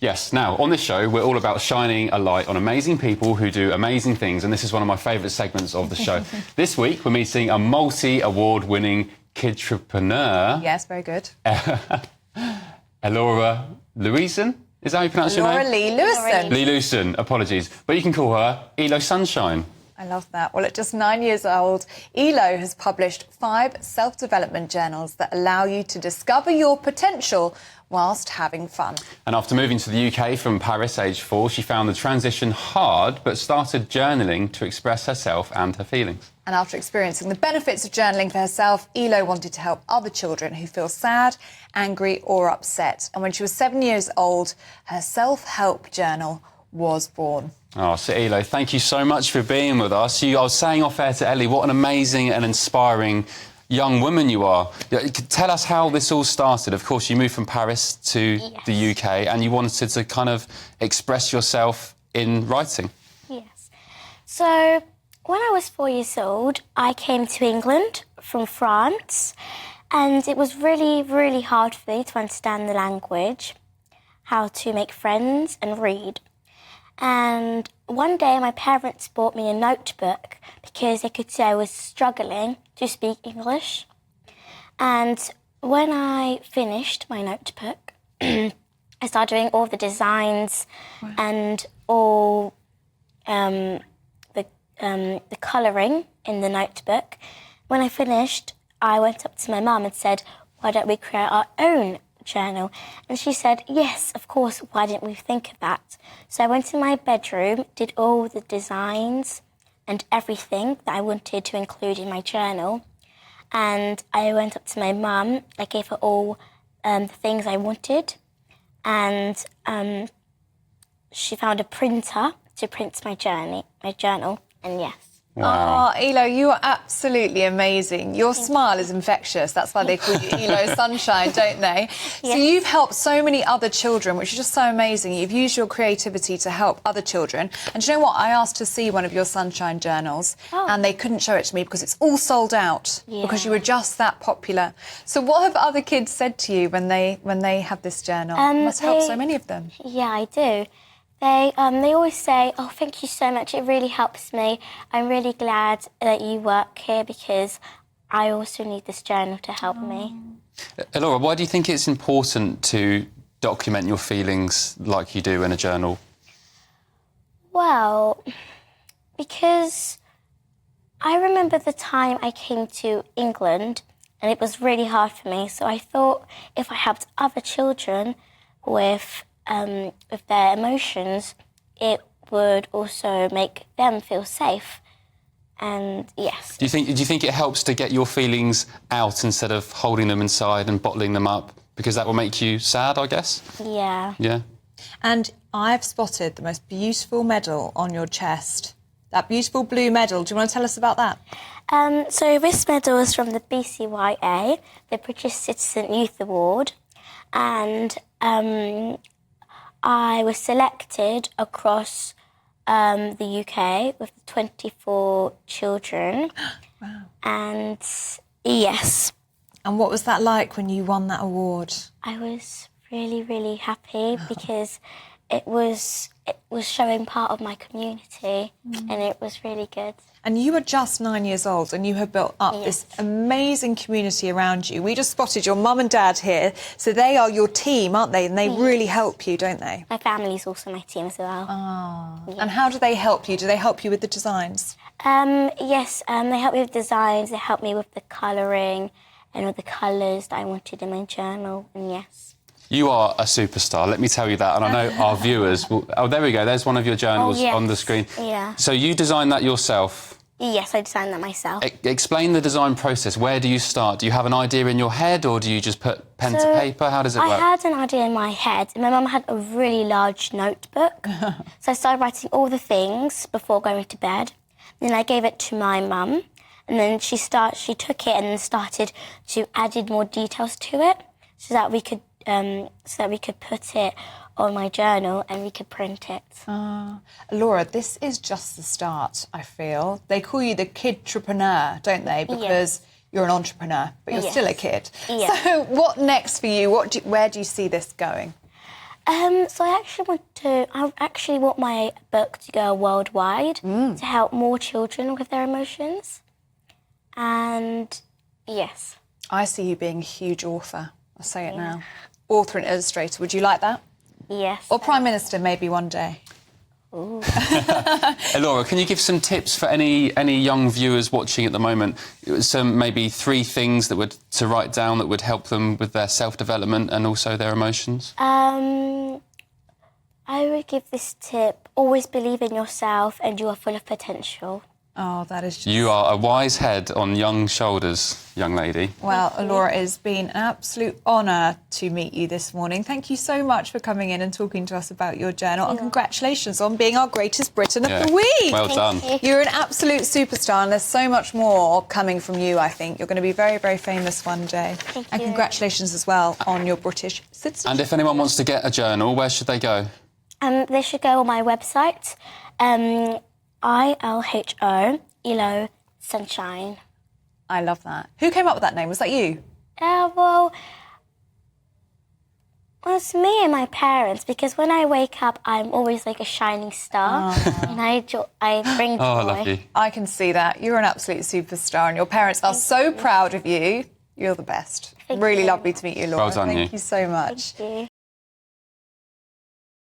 Yes, now, on this show, we're all about shining a light on amazing people who do amazing things, and this is one of my favourite segments of the show. This week, we're meeting a multi-award-winning kidprenuer. Yes, very good. Ilhora-Lee Louison? Is that how you pronounce your name? Ilhora-Lee Louison. Lee Louison, apologies. But you can call her Ilho Sunshine. I love that. Well, at just 9 years old, Ilho has published 5 self-development journals that allow you to discover your potential whilst having fun. And after moving to the UK from Paris, aged 4, she found the transition hard, but started journaling to express herself and her feelings. And after experiencing the benefits of journaling for herself, Ilho wanted to help other children who feel sad, angry or upset. And when she was 7 years old, her self-help journal was born. Oh, so Ilho, thank you so much for being with us. I was saying off air to Ellie, what an amazing and inspiring young woman you are. Tell us how this all started. Of course, you moved from Paris to the UK and you wanted to kind of express yourself in writing. Yes. So, when I was 4 years old, I came to England from France, and it was really, really hard for me to understand the language, how to make friends and read. And one day my parents bought me a notebook because they could see I was struggling to speak English. And when I finished my notebook, I started doing all the designs and all the colouring in the notebook. When I finished, I went up to my mum and said, why don't we create our own journal? And she said, yes, of course, why didn't we think of that? So I went in my bedroom, did all the designs and everything that I wanted to include in my journal. And I went up to my mum, I gave her all the things I wanted, and she found a printer to print my journal, and yes. Wow. Oh, Ilho, you are absolutely amazing. Your smile is infectious. That's why they call you Ilho Sunshine, don't they? Yes. So you've helped so many other children, which is just so amazing. You've used your creativity to help other children. And do you know what? I asked to see one of your Sunshine journals, and they couldn't show it to me because it's all sold out, because you were just that popular. So what have other kids said to you when they have this journal? You must help so many of them. Yeah, I do. They always say, oh, thank you so much, it really helps me. I'm really glad that you work here because I also need this journal to help me. Ilhora, why do you think it's important to document your feelings like you do in a journal? Well, because I remember the time I came to England and it was really hard for me, so I thought if I helped other children with their emotions, it would also make them feel safe. And yes. Do you think it helps to get your feelings out instead of holding them inside and bottling them up? Because that will make you sad, I guess? Yeah. Yeah. And I've spotted the most beautiful medal on your chest. That beautiful blue medal. Do you want to tell us about that? So this medal is from the BCYA, the British Citizen Youth Award, and I was selected across the UK with 24 children. Wow. And yes. And what was that like when you won that award? I was really, really happy because it was showing part of my community and it was really good. And you were just 9 years old and you have built up this amazing community around you. We just spotted your mum and dad here, so they are your team, aren't they? And they really help you, don't they? My family's also my team as well. Oh. Yeah. And how do they help you? Do they help you with the designs? Yes, they help me with designs, they help me with the colouring and with the colours that I wanted in my journal, and yes. You are a superstar, let me tell you that, and I know our viewers will... Oh, there we go, there's one of your journals on the screen. Yeah. So you designed that yourself? Yes, I designed that myself. Explain the design process. Where do you start? Do you have an idea in your head or do you just put pen to paper? How does it work? I had an idea in my head. My mum had a really large notebook. So I started writing all the things before going to bed. Then I gave it to my mum. And then she took it and then started to add more details to it so that we could put it on my journal and we could print it. Laura, this is just the start, I feel. They call you the kidprenuer, don't they? Because you're an entrepreneur, but you're still a kid. Yeah. So what next for you? Where do you see this going? So I actually want my book to go worldwide to help more children with their emotions. And yes. I see you being a huge author. I'll say it now. Author and illustrator. Would you like that? Yes. Or Prime Minister, maybe one day. Ooh. Elhora, can you give some tips for any young viewers watching at the moment? Some maybe 3 things to write down that would help them with their self-development and also their emotions? I would give this tip: always believe in yourself, and you are full of potential. Oh, that is just... You are a wise head on young shoulders, young lady. Well, Elhora, it's been an absolute honour to meet you this morning. Thank you so much for coming in and talking to us about your journal, and congratulations on being our greatest Briton of the week. Well done. You. You're an absolute superstar, and there's so much more coming from you, I think. You're going to be very, very famous one day. Thank and you. congratulations as well on your British citizenship. And if anyone wants to get a journal, where should they go? They should go on my website, ILHO, Ilho Sunshine. I love that. Who came up with that name? Was that you? Well, it's me and my parents, because when I wake up, I'm always like a shining star, and I bring joy. Oh, lovely. I can see that. You're an absolute superstar, and your parents are so proud of you. You're the best. Thank Really you. lovely to meet you, Elhora. Well done, Thank you. you so much. Thank you.